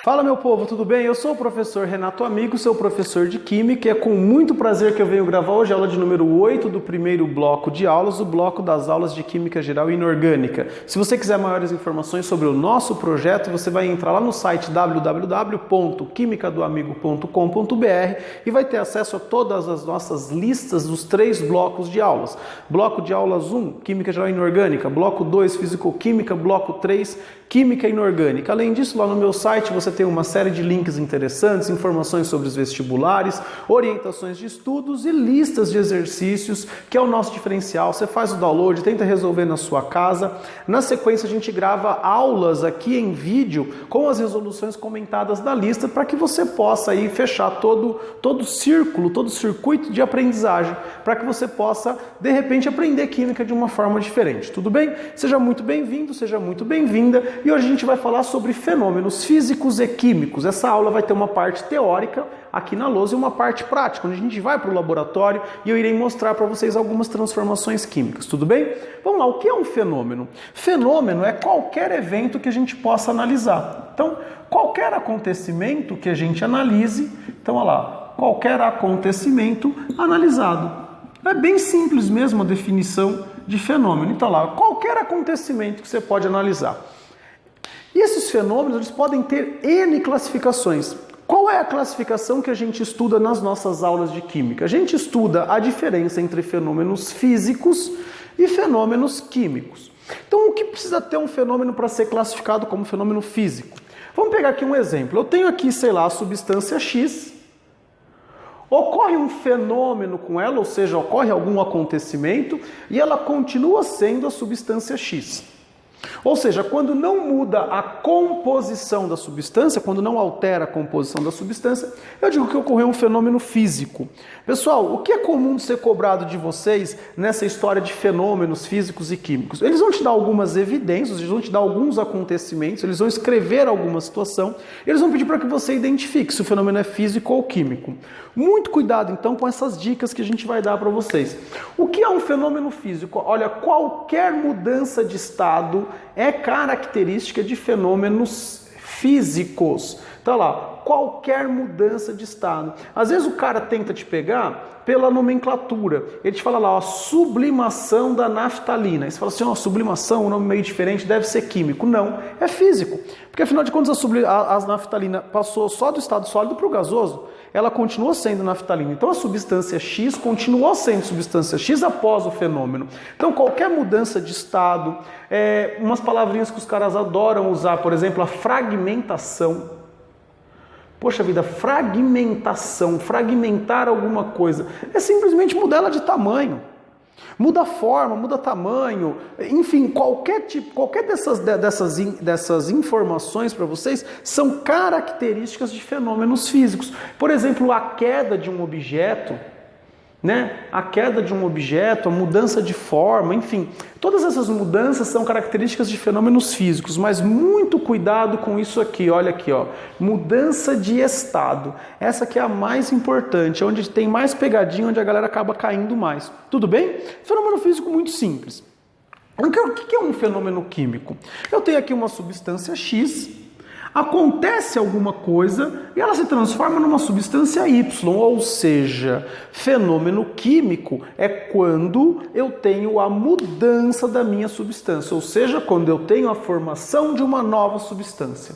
Fala meu povo, tudo bem? Eu sou o professor Renato Amigo, seu professor de Química, e é com muito prazer que eu venho gravar hoje a aula de número 8 do primeiro bloco de aulas, o bloco das aulas de Química Geral e Inorgânica. Se você quiser maiores informações sobre o nosso projeto, você vai entrar lá no site www.quimicadoamigo.com.br e vai ter acesso a todas as nossas listas dos 3 blocos de aulas. Bloco de aulas 1, Química Geral e Inorgânica, bloco 2, Físico-Química, bloco 3, Química Inorgânica. Além disso, lá no meu site você tem uma série de links interessantes, informações sobre os vestibulares, orientações de estudos e listas de exercícios, que é o nosso diferencial. Você faz o download, tenta resolver na sua casa. Na sequência, a gente grava aulas aqui em vídeo com as resoluções comentadas da lista para que você possa aí fechar todo o círculo, todo o circuito de aprendizagem, para que você possa, de repente, aprender química de uma forma diferente. Tudo bem? Seja muito bem-vindo, seja muito bem-vinda. E hoje a gente vai falar sobre fenômenos físicos e químicos. Essa aula vai ter uma parte teórica aqui na lousa e uma parte prática, onde a gente vai para o laboratório e eu irei mostrar para vocês algumas transformações químicas. Tudo bem? Vamos lá, o que é um fenômeno? Fenômeno é qualquer evento que a gente possa analisar. Então, qualquer acontecimento que a gente analise, então olha lá, qualquer acontecimento analisado. É bem simples mesmo a definição de fenômeno. Então lá, qualquer acontecimento que você pode analisar. E esses fenômenos eles podem ter N classificações. Qual é a classificação que a gente estuda nas nossas aulas de química? A gente estuda a diferença entre fenômenos físicos e fenômenos químicos. Então, o que precisa ter um fenômeno para ser classificado como fenômeno físico? Vamos pegar aqui um exemplo. Eu tenho aqui, sei lá, a substância X. Ocorre um fenômeno com ela, ou seja, ocorre algum acontecimento e ela continua sendo a substância X. Ou seja, quando não muda a composição da substância, quando não altera a composição da substância, eu digo que ocorreu um fenômeno físico. Pessoal, o que é comum de ser cobrado de vocês nessa história de fenômenos físicos e químicos? Eles vão te dar algumas evidências, eles vão te dar alguns acontecimentos, eles vão escrever alguma situação, eles vão pedir para que você identifique se o fenômeno é físico ou químico. Muito cuidado, então, com essas dicas que a gente vai dar para vocês. O que é um fenômeno físico? Olha, qualquer mudança de estado é característica de fenômenos físicos. Então lá, qualquer mudança de estado. Às vezes o cara tenta te pegar pela nomenclatura. Ele te fala lá, ó, sublimação da naftalina. Aí você fala assim, ó, sublimação, um nome meio diferente, deve ser químico. Não, é físico. Porque afinal de contas a naftalina passou só do estado sólido para o gasoso. Ela continuou sendo naftalina. Então a substância X continuou sendo substância X após o fenômeno. Então qualquer mudança de estado, umas palavrinhas que os caras adoram usar, por exemplo, a fragmentação. Poxa vida, fragmentação, fragmentar alguma coisa, é simplesmente mudar ela de tamanho. Muda a forma, muda tamanho, enfim, qualquer dessas informações para vocês são características de fenômenos físicos. Por exemplo, a queda de um objeto, né? A queda de um objeto, a mudança de forma, enfim, todas essas mudanças são características de fenômenos físicos, mas muito cuidado com isso aqui, olha aqui, ó, mudança de estado. Essa aqui é a mais importante, onde tem mais pegadinha, onde a galera acaba caindo mais. Tudo bem? Fenômeno físico muito simples. O que é um fenômeno químico? Eu tenho aqui uma substância X, acontece alguma coisa e ela se transforma numa substância Y, ou seja, fenômeno químico é quando eu tenho a mudança da minha substância, ou seja, quando eu tenho a formação de uma nova substância.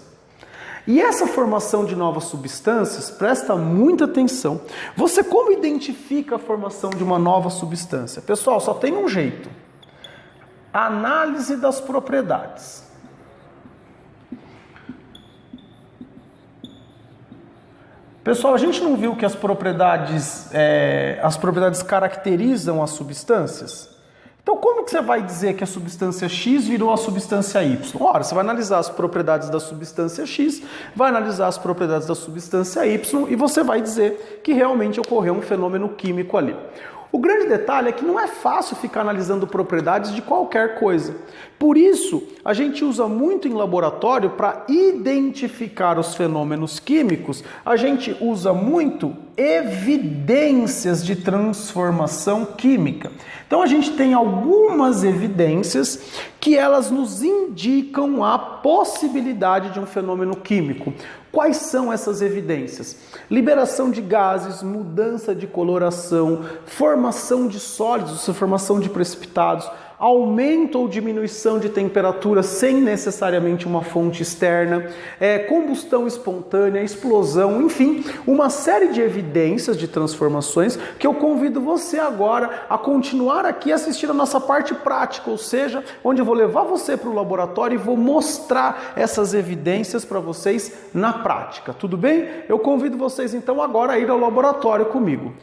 E essa formação de novas substâncias, presta muita atenção, você como identifica a formação de uma nova substância? Pessoal, só tem um jeito, análise das propriedades. Pessoal, a gente não viu que as propriedades caracterizam as substâncias? Então, como que você vai dizer que a substância X virou a substância Y? Ora, você vai analisar as propriedades da substância X, vai analisar as propriedades da substância Y e você vai dizer que realmente ocorreu um fenômeno químico ali. O grande detalhe é que não é fácil ficar analisando propriedades de qualquer coisa. Por isso, a gente usa muito em laboratório para identificar os fenômenos químicos, a gente usa muito evidências de transformação química. Então a gente tem algumas evidências que elas nos indicam a possibilidade de um fenômeno químico. Quais são essas evidências? Liberação de gases, mudança de coloração, formação de sólidos, formação de precipitados, aumento ou diminuição de temperatura sem necessariamente uma fonte externa, combustão espontânea, explosão, enfim, uma série de evidências de transformações que eu convido você agora a continuar aqui assistindo a nossa parte prática, ou seja, onde eu vou levar você para o laboratório e vou mostrar essas evidências para vocês na prática, tudo bem? Eu convido vocês então agora a ir ao laboratório comigo.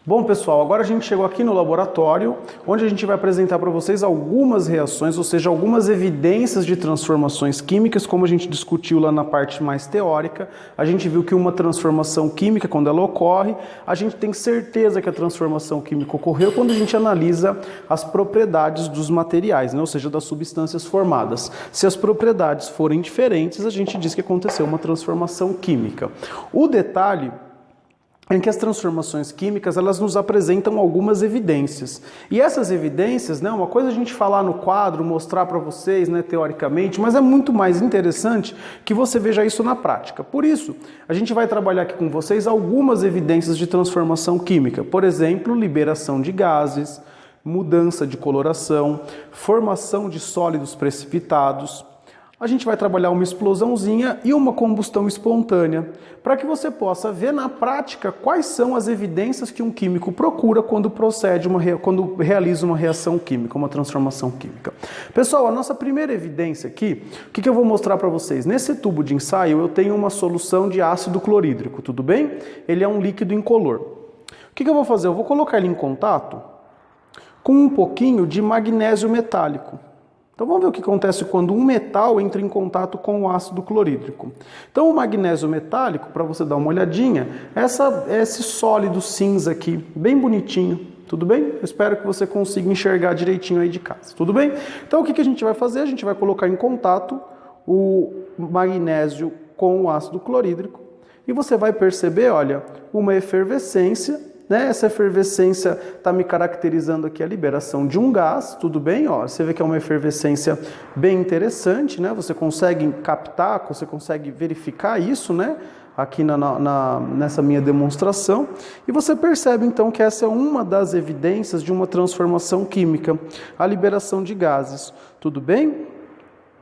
Bom, pessoal, agora a gente chegou aqui no laboratório, onde a gente vai apresentar para vocês algumas reações, ou seja, algumas evidências de transformações químicas, como a gente discutiu lá na parte mais teórica. A gente viu que uma transformação química, quando ela ocorre, a gente tem certeza que a transformação química ocorreu quando a gente analisa as propriedades dos materiais, né? Ou seja, das substâncias formadas. Se as propriedades forem diferentes, a gente diz que aconteceu uma transformação química. O detalhe em que as transformações químicas, elas nos apresentam algumas evidências. E essas evidências, né, uma coisa a gente falar no quadro, mostrar para vocês, né, teoricamente, mas é muito mais interessante que você veja isso na prática. Por isso, a gente vai trabalhar aqui com vocês algumas evidências de transformação química. Por exemplo, liberação de gases, mudança de coloração, formação de sólidos precipitados. A gente vai trabalhar uma explosãozinha e uma combustão espontânea, para que você possa ver na prática quais são as evidências que um químico procura quando quando realiza uma reação química, uma transformação química. Pessoal, a nossa primeira evidência aqui, o que eu vou mostrar para vocês? Nesse tubo de ensaio eu tenho uma solução de ácido clorídrico, tudo bem? Ele é um líquido incolor. O que eu vou fazer? Eu vou colocar ele em contato com um pouquinho de magnésio metálico. Então vamos ver o que acontece quando um metal entra em contato com o ácido clorídrico. Então o magnésio metálico, para você dar uma olhadinha, esse sólido cinza aqui, bem bonitinho, tudo bem? Eu espero que você consiga enxergar direitinho aí de casa, tudo bem? Então o que a gente vai fazer? A gente vai colocar em contato o magnésio com o ácido clorídrico e você vai perceber, olha, uma efervescência. Né? Essa efervescência está me caracterizando aqui a liberação de um gás, tudo bem? Ó, você vê que é uma efervescência bem interessante, né? Você consegue captar, você consegue verificar isso, né? Aqui nessa minha demonstração. E você percebe então que essa é uma das evidências de uma transformação química, a liberação de gases, tudo bem?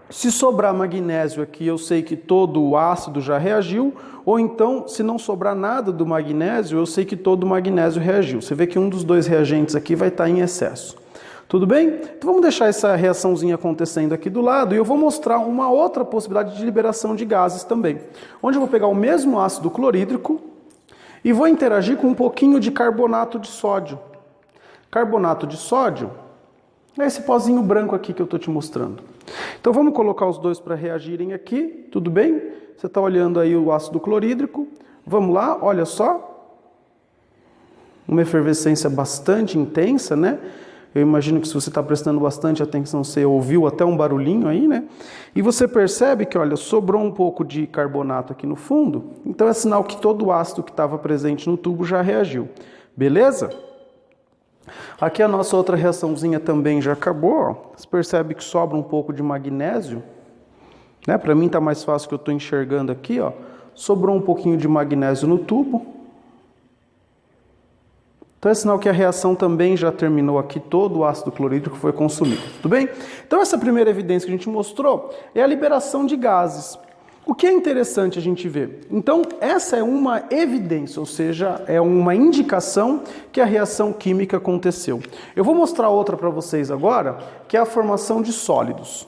Se sobrar magnésio aqui, eu sei que todo o ácido já reagiu, ou então, se não sobrar nada do magnésio, eu sei que todo o magnésio reagiu. Você vê que um dos dois reagentes aqui vai estar em excesso. Tudo bem? Então vamos deixar essa reaçãozinha acontecendo aqui do lado e eu vou mostrar uma outra possibilidade de liberação de gases também. Onde eu vou pegar o mesmo ácido clorídrico e vou interagir com um pouquinho de carbonato de sódio. Carbonato de sódio é esse pozinho branco aqui que eu estou te mostrando. Então vamos colocar os dois para reagirem aqui, tudo bem? Você está olhando aí o ácido clorídrico. Vamos lá, olha só. Uma efervescência bastante intensa, né? Eu imagino que se você está prestando bastante atenção, você ouviu até um barulhinho aí, né? E você percebe que, olha, sobrou um pouco de carbonato aqui no fundo. Então é sinal que todo o ácido que estava presente no tubo já reagiu. Beleza? Aqui a nossa outra reaçãozinha também já acabou. Ó. Você percebe que sobra um pouco de magnésio. Né? Para mim está mais fácil que eu estou enxergando aqui. Ó. Sobrou um pouquinho de magnésio no tubo. Então é sinal que a reação também já terminou aqui. Todo o ácido clorídrico foi consumido. Tudo bem? Então essa primeira evidência que a gente mostrou é a liberação de gases. O que é interessante a gente ver? Então, essa é uma evidência, ou seja, é uma indicação que a reação química aconteceu. Eu vou mostrar outra para vocês agora, que é a formação de sólidos.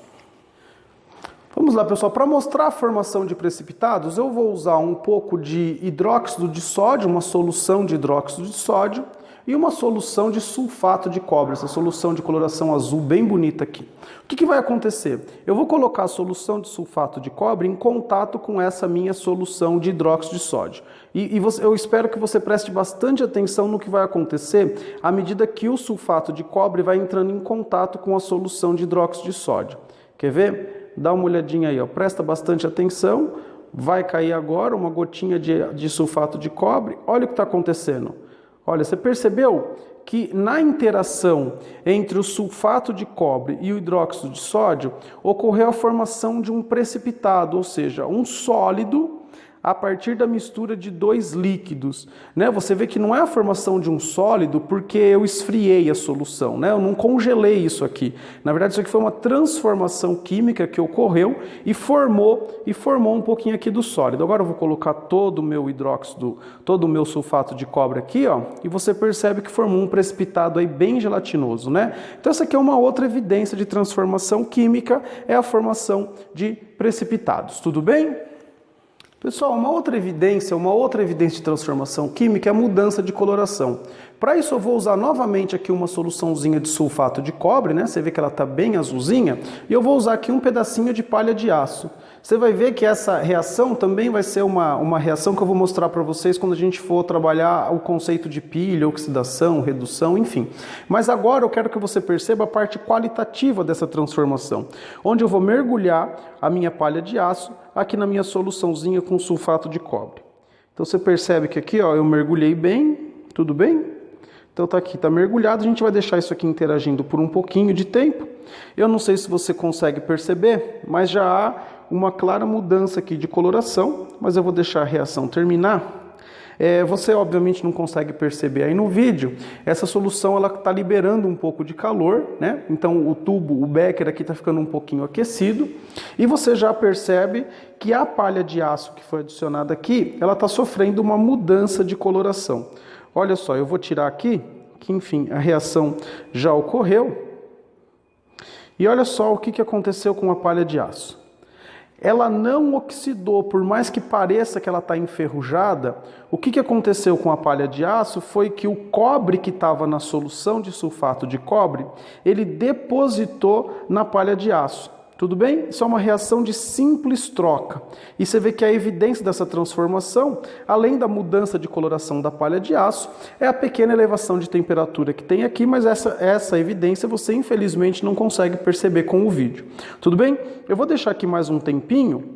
Vamos lá, pessoal. Para mostrar a formação de precipitados, eu vou usar um pouco de hidróxido de sódio, uma solução de hidróxido de sódio, e uma solução de sulfato de cobre, essa solução de coloração azul bem bonita aqui. O que vai acontecer? Eu vou colocar a solução de sulfato de cobre em contato com essa minha solução de hidróxido de sódio. Eu espero que você preste bastante atenção no que vai acontecer à medida que o sulfato de cobre vai entrando em contato com a solução de hidróxido de sódio. Quer ver? Dá uma olhadinha aí, ó. Presta bastante atenção. vai cair agora uma gotinha de sulfato de cobre. Olha o que está acontecendo. Olha, você percebeu que na interação entre o sulfato de cobre e o hidróxido de sódio ocorreu a formação de um precipitado, ou seja, um sólido a partir da mistura de dois líquidos, né? Você vê que não é a formação de um sólido porque eu esfriei a solução, né? Eu não congelei isso aqui. Na verdade, isso aqui foi uma transformação química que ocorreu e formou um pouquinho aqui do sólido. Agora eu vou colocar todo o meu hidróxido, todo o meu sulfato de cobre aqui, ó, e você percebe que formou um precipitado aí bem gelatinoso, né? Então essa aqui é uma outra evidência de transformação química, é a formação de precipitados. Tudo bem? Pessoal, uma outra evidência de transformação química é a mudança de coloração. Para isso eu vou usar novamente aqui uma soluçãozinha de sulfato de cobre, né? Você vê que ela está bem azulzinha, e eu vou usar aqui um pedacinho de palha de aço. Você vai ver que essa reação também vai ser uma reação que eu vou mostrar para vocês quando a gente for trabalhar o conceito de pilha, oxidação, redução, enfim. Mas agora eu quero que você perceba a parte qualitativa dessa transformação, onde eu vou mergulhar a minha palha de aço aqui na minha soluçãozinha com sulfato de cobre. Então você percebe que aqui, ó, eu mergulhei bem, tudo bem? Então tá aqui, tá mergulhado, a gente vai deixar isso aqui interagindo por um pouquinho de tempo. Eu não sei se você consegue perceber, mas já há uma clara mudança aqui de coloração, mas eu vou deixar a reação terminar. Você obviamente não consegue perceber aí no vídeo, essa solução ela está liberando um pouco de calor, né? Então o tubo, o becker aqui está ficando um pouquinho aquecido, e você já percebe que a palha de aço que foi adicionada aqui, ela está sofrendo uma mudança de coloração. Olha só, eu vou tirar aqui, que enfim, a reação já ocorreu, e olha só o que aconteceu com a palha de aço. Ela não oxidou, por mais que pareça que ela está enferrujada. O que aconteceu com a palha de aço foi que o cobre que estava na solução de sulfato de cobre, ele depositou na palha de aço. Tudo bem? Isso é uma reação de simples troca. E você vê que a evidência dessa transformação, além da mudança de coloração da palha de aço, é a pequena elevação de temperatura que tem aqui, mas essa evidência você infelizmente não consegue perceber com o vídeo. Tudo bem? Eu vou deixar aqui mais um tempinho,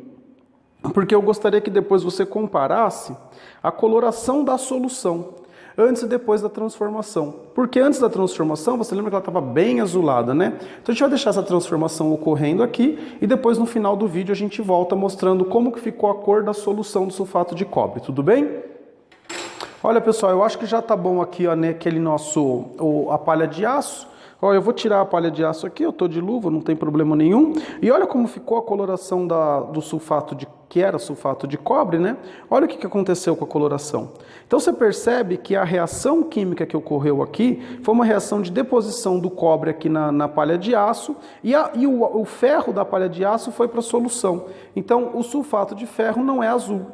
porque eu gostaria que depois você comparasse a coloração da solução antes e depois da transformação. Porque antes da transformação, você lembra que ela estava bem azulada, né? Então a gente vai deixar essa transformação ocorrendo aqui e depois no final do vídeo a gente volta mostrando como que ficou a cor da solução do sulfato de cobre, tudo bem? Olha pessoal, eu acho que já tá bom aqui, ó, né, a palha de aço. Ó, eu vou tirar a palha de aço aqui, eu tô de luva, não tem problema nenhum. E olha como ficou a coloração do sulfato que era sulfato de cobre, né? Olha o que aconteceu com a coloração. Então você percebe que a reação química que ocorreu aqui foi uma reação de deposição do cobre aqui na palha de aço e o ferro da palha de aço foi para a solução. Então o sulfato de ferro não é azul.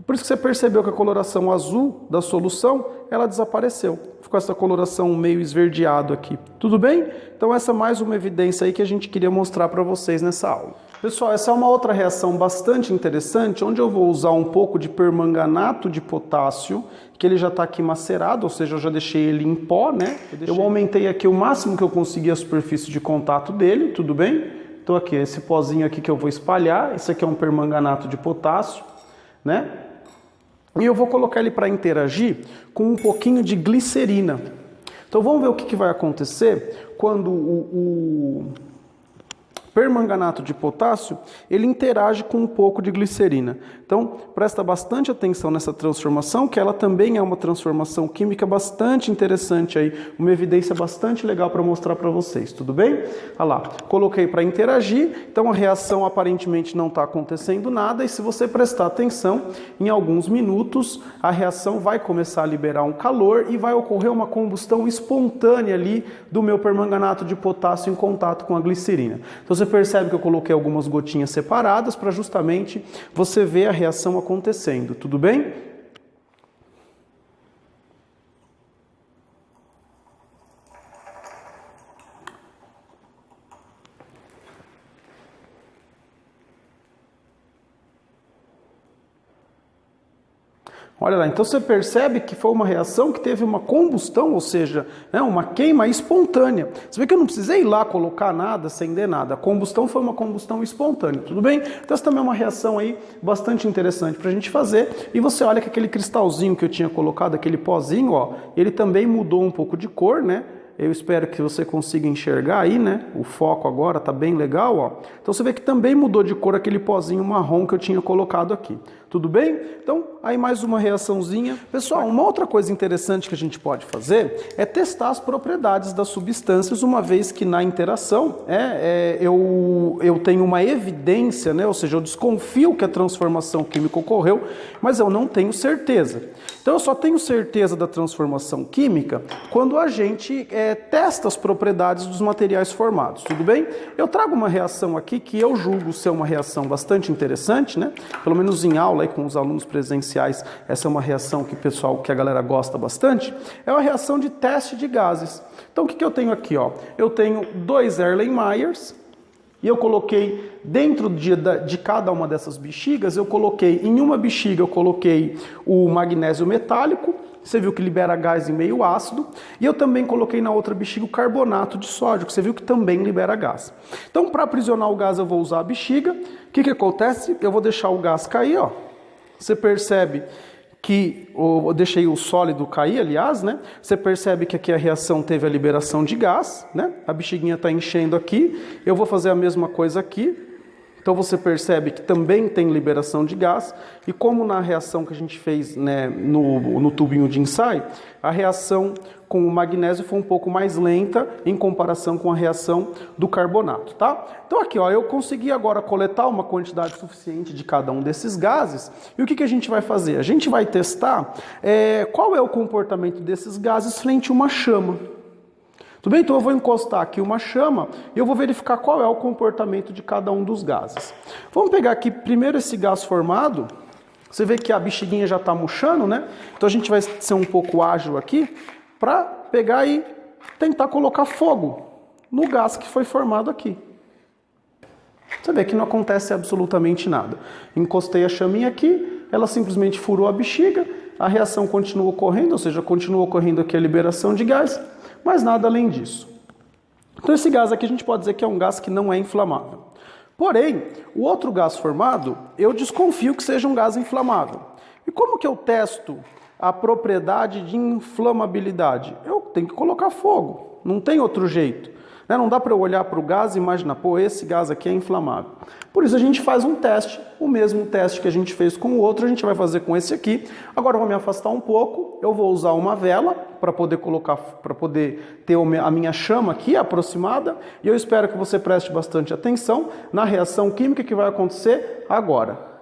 Por isso que você percebeu que a coloração azul da solução, ela desapareceu. Ficou essa coloração meio esverdeado aqui. Tudo bem? Então essa é mais uma evidência aí que a gente queria mostrar para vocês nessa aula. Pessoal, essa é uma outra reação bastante interessante, onde eu vou usar um pouco de permanganato de potássio, que ele já está aqui macerado, ou seja, eu já deixei ele em pó, né? Eu aumentei aqui o máximo que eu consegui a superfície de contato dele, tudo bem? Então aqui, esse pozinho aqui que eu vou espalhar, esse aqui é um permanganato de potássio, né? E eu vou colocar ele para interagir com um pouquinho de glicerina. Então vamos ver o que vai acontecer quando o permanganato de potássio, ele interage com um pouco de glicerina. Então, presta bastante atenção nessa transformação, que ela também é uma transformação química bastante interessante aí, uma evidência bastante legal para mostrar para vocês, tudo bem? Olha lá, coloquei para interagir, então a reação aparentemente não está acontecendo nada, e se você prestar atenção, em alguns minutos a reação vai começar a liberar um calor e vai ocorrer uma combustão espontânea ali do meu permanganato de potássio em contato com a glicerina. Então você percebe que eu coloquei algumas gotinhas separadas para justamente você ver a reação acontecendo, tudo bem? Olha lá, então você percebe que foi uma reação que teve uma combustão, ou seja, né, uma queima espontânea. Você vê que eu não precisei ir lá colocar nada, acender nada. A combustão foi uma combustão espontânea, tudo bem? Então essa também é uma reação aí bastante interessante para a gente fazer. E você olha que aquele cristalzinho que eu tinha colocado, aquele pozinho, ó, ele também mudou um pouco de cor, né? Eu espero que você consiga enxergar aí, né? O foco agora tá bem legal, ó. Então você vê que também mudou de cor aquele pozinho marrom que eu tinha colocado aqui. Tudo bem? Então, aí mais uma reaçãozinha. Pessoal, uma outra coisa interessante que a gente pode fazer é testar as propriedades das substâncias, uma vez que na interação eu tenho uma evidência, né? Ou seja, eu desconfio que a transformação química ocorreu, mas eu não tenho certeza. Então eu só tenho certeza da transformação química quando a gente testa as propriedades dos materiais formados, tudo bem? Eu trago uma reação aqui que eu julgo ser uma reação bastante interessante, né? Pelo menos em aula aí com os alunos presenciais, essa é uma reação que a galera gosta bastante, é uma reação de teste de gases. Então o que eu tenho aqui, ó? Eu tenho 2 Erlenmeyers, e eu coloquei dentro de cada uma dessas bexigas, em uma bexiga eu coloquei o magnésio metálico, você viu que libera gás em meio ácido, e eu também coloquei na outra bexiga o carbonato de sódio, que você viu que também libera gás. Então, para aprisionar o gás, eu vou usar a bexiga. O que acontece? Eu vou deixar o gás cair, ó. Você percebe que eu deixei o sólido cair, aliás, né? Você percebe que aqui a reação teve a liberação de gás, né? A bexiguinha está enchendo aqui. Eu vou fazer a mesma coisa aqui. Então você percebe que também tem liberação de gás. E como na reação que a gente fez, né, no tubinho de ensaio, a reação com o magnésio foi um pouco mais lenta em comparação com a reação do carbonato, tá? Então aqui, ó, eu consegui agora coletar uma quantidade suficiente de cada um desses gases. E o que a gente vai fazer? A gente vai testar qual é o comportamento desses gases frente a uma chama. Tudo bem? Então eu vou encostar aqui uma chama e eu vou verificar qual é o comportamento de cada um dos gases. Vamos pegar aqui primeiro esse gás formado. Você vê que a bexiguinha já está murchando, né? Então a gente vai ser um pouco ágil aqui para pegar e tentar colocar fogo no gás que foi formado aqui. Você vê que não acontece absolutamente nada. Encostei a chaminha aqui, ela simplesmente furou a bexiga, a reação continua ocorrendo, ou seja, continua ocorrendo aqui a liberação de gás, mas nada além disso. Então esse gás aqui a gente pode dizer que é um gás que não é inflamável. Porém, o outro gás formado, eu desconfio que seja um gás inflamável. E como que eu testo a propriedade de inflamabilidade? Eu tenho que colocar fogo, não tem outro jeito. Não dá para eu olhar para o gás e imaginar, pô, esse gás aqui é inflamável. Por isso a gente faz um teste, o mesmo teste que a gente fez com o outro, a gente vai fazer com esse aqui. Agora eu vou me afastar um pouco, eu vou usar uma vela para poder ter a minha chama aqui aproximada, e eu espero que você preste bastante atenção na reação química que vai acontecer agora.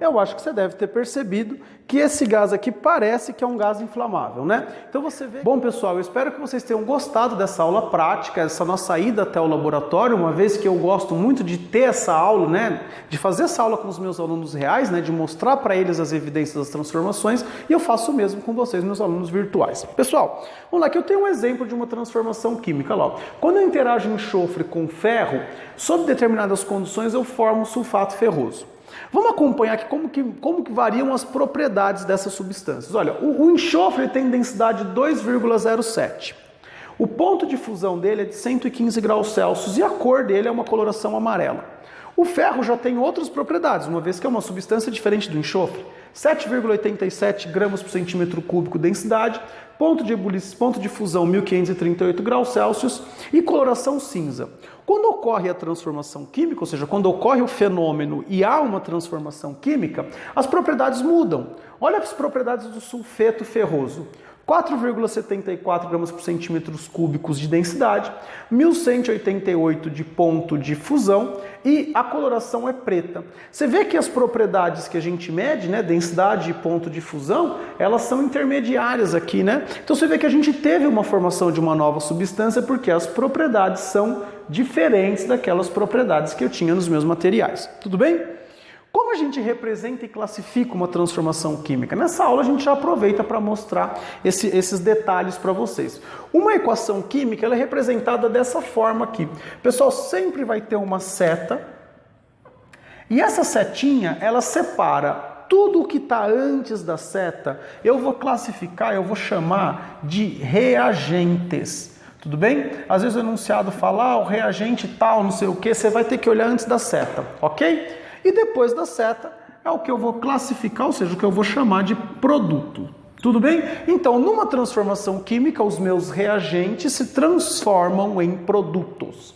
Eu acho que você deve ter percebido que esse gás aqui parece que é um gás inflamável, né? Então você vê... Bom, pessoal, eu espero que vocês tenham gostado dessa aula prática, essa nossa ida até o laboratório, uma vez que eu gosto muito de ter essa aula, né? De fazer essa aula com os meus alunos reais, né? De mostrar para eles as evidências das transformações, e eu faço o mesmo com vocês, meus alunos virtuais. Pessoal, vamos lá, que eu tenho um exemplo de uma transformação química lá. Quando eu interajo enxofre com ferro, sob determinadas condições eu formo sulfato ferroso. Vamos acompanhar aqui como que variam as propriedades dessas substâncias. Olha, o enxofre tem densidade 2,07. O ponto de fusão dele é de 115 graus Celsius e a cor dele é uma coloração amarela. O ferro já tem outras propriedades, uma vez que é uma substância diferente do enxofre. 7,87 gramas por centímetro cúbico densidade, ponto de fusão 1538 graus Celsius e coloração cinza. Quando ocorre a transformação química, ou seja, quando ocorre o fenômeno e há uma transformação química, as propriedades mudam. Olha as propriedades do sulfeto ferroso. 4,74 gramas por centímetros cúbicos de densidade, 1188 de ponto de fusão e a coloração é preta. Você vê que as propriedades que a gente mede, né, densidade e ponto de fusão, elas são intermediárias aqui, né? Então você vê que a gente teve uma formação de uma nova substância porque as propriedades são diferentes daquelas propriedades que eu tinha nos meus materiais. Tudo bem? Como a gente representa e classifica uma transformação química? Nessa aula a gente já aproveita para mostrar esses detalhes para vocês. Uma equação química ela é representada dessa forma aqui. O pessoal sempre vai ter uma seta e essa setinha ela separa Tudo que está antes da seta, eu vou classificar, eu vou chamar de reagentes. Tudo bem? Às vezes o enunciado fala, o reagente tal, não sei o que, você vai ter que olhar antes da seta, ok? E depois da seta é o que eu vou classificar, ou seja, o que eu vou chamar de produto. Tudo bem? Então, numa transformação química, os meus reagentes se transformam em produtos.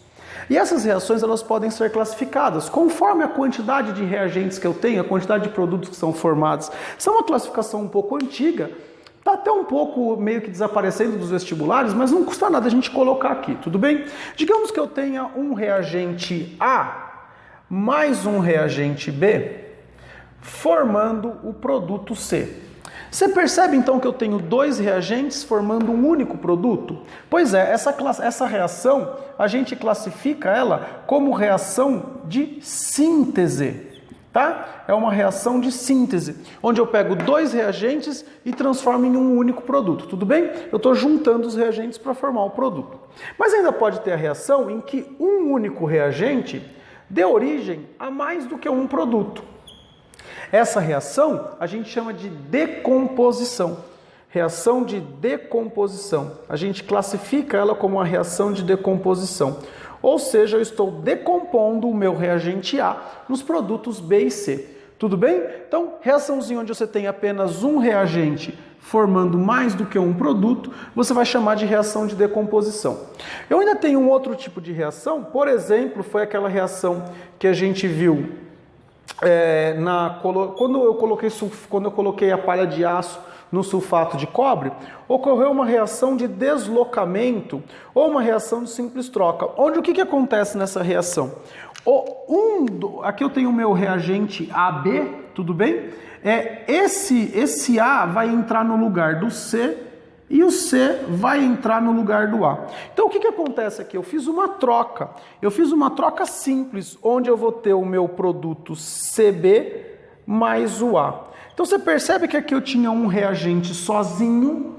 E essas reações elas podem ser classificadas conforme a quantidade de reagentes que eu tenho, a quantidade de produtos que são formados. Isso é uma classificação um pouco antiga, está até um pouco meio que desaparecendo dos vestibulares, mas não custa nada a gente colocar aqui, tudo bem? Digamos que eu tenha um reagente A mais um reagente B, formando o produto C. Você percebe então que eu tenho dois reagentes formando um único produto? Pois é, essa reação a gente classifica ela como reação de síntese, tá? É uma reação de síntese, onde eu pego dois reagentes e transformo em um único produto, tudo bem? Eu estou juntando os reagentes para formar o produto. Mas ainda pode ter a reação em que um único reagente dê origem a mais do que um produto. Essa reação a gente chama de decomposição. Reação de decomposição. A gente classifica ela como uma reação de decomposição. Ou seja, eu estou decompondo o meu reagente A nos produtos B e C. Tudo bem? Então, reaçãozinha onde você tem apenas um reagente formando mais do que um produto, você vai chamar de reação de decomposição. Eu ainda tenho um outro tipo de reação, por exemplo, foi aquela reação que a gente viu quando eu coloquei a palha de aço no sulfato de cobre, ocorreu uma reação de deslocamento ou uma reação de simples troca. Onde o que acontece nessa reação? Aqui eu tenho o meu reagente AB, tudo bem? Esse A vai entrar no lugar do C e o C vai entrar no lugar do A. Então o que acontece aqui? Eu fiz uma troca. Eu fiz uma troca simples, onde eu vou ter o meu produto CB mais o A. Então você percebe que aqui eu tinha um reagente sozinho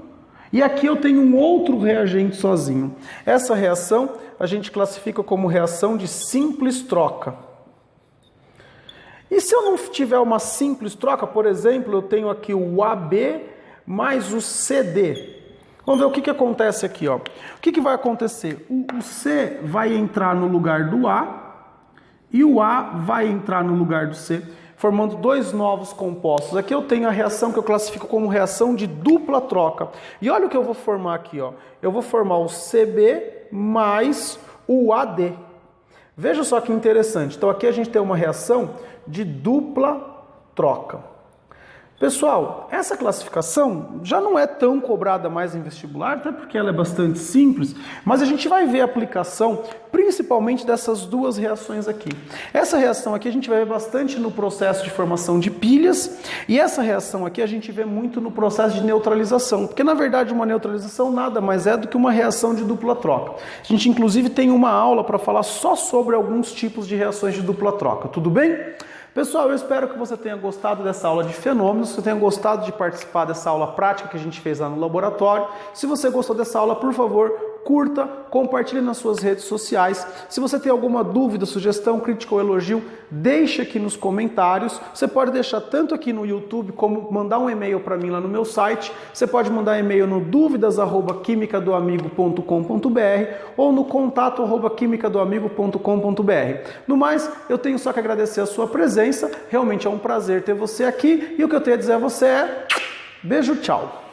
e aqui eu tenho um outro reagente sozinho. Essa reação a gente classifica como reação de simples troca. E se eu não tiver uma simples troca, por exemplo, eu tenho aqui o AB mais o CD. Vamos ver o que acontece aqui, ó. O que vai acontecer? O C vai entrar no lugar do A e o A vai entrar no lugar do C, formando dois novos compostos. Aqui eu tenho a reação que eu classifico como reação de dupla troca. E olha o que eu vou formar aqui, ó. Eu vou formar o CB mais o AD. Veja só que interessante. Então aqui a gente tem uma reação de dupla troca. Pessoal, essa classificação já não é tão cobrada mais em vestibular, até porque ela é bastante simples, mas a gente vai ver a aplicação principalmente dessas duas reações aqui. Essa reação aqui a gente vai ver bastante no processo de formação de pilhas, e essa reação aqui a gente vê muito no processo de neutralização, porque na verdade uma neutralização nada mais é do que uma reação de dupla troca. A gente inclusive tem uma aula para falar só sobre alguns tipos de reações de dupla troca, tudo bem? Pessoal, eu espero que você tenha gostado dessa aula de fenômenos, que você tenha gostado de participar dessa aula prática que a gente fez lá no laboratório. Se você gostou dessa aula, por favor, curta, compartilhe nas suas redes sociais. Se você tem alguma dúvida, sugestão, crítica ou elogio, deixe aqui nos comentários. Você pode deixar tanto aqui no YouTube como mandar um e-mail para mim lá no meu site. Você pode mandar e-mail no duvidas@quimicadoamigo.com.br ou no contato@quimicadoamigo.com.br. No mais, eu tenho só que agradecer a sua presença. Realmente é um prazer ter você aqui. E o que eu tenho a dizer a você é beijo, tchau!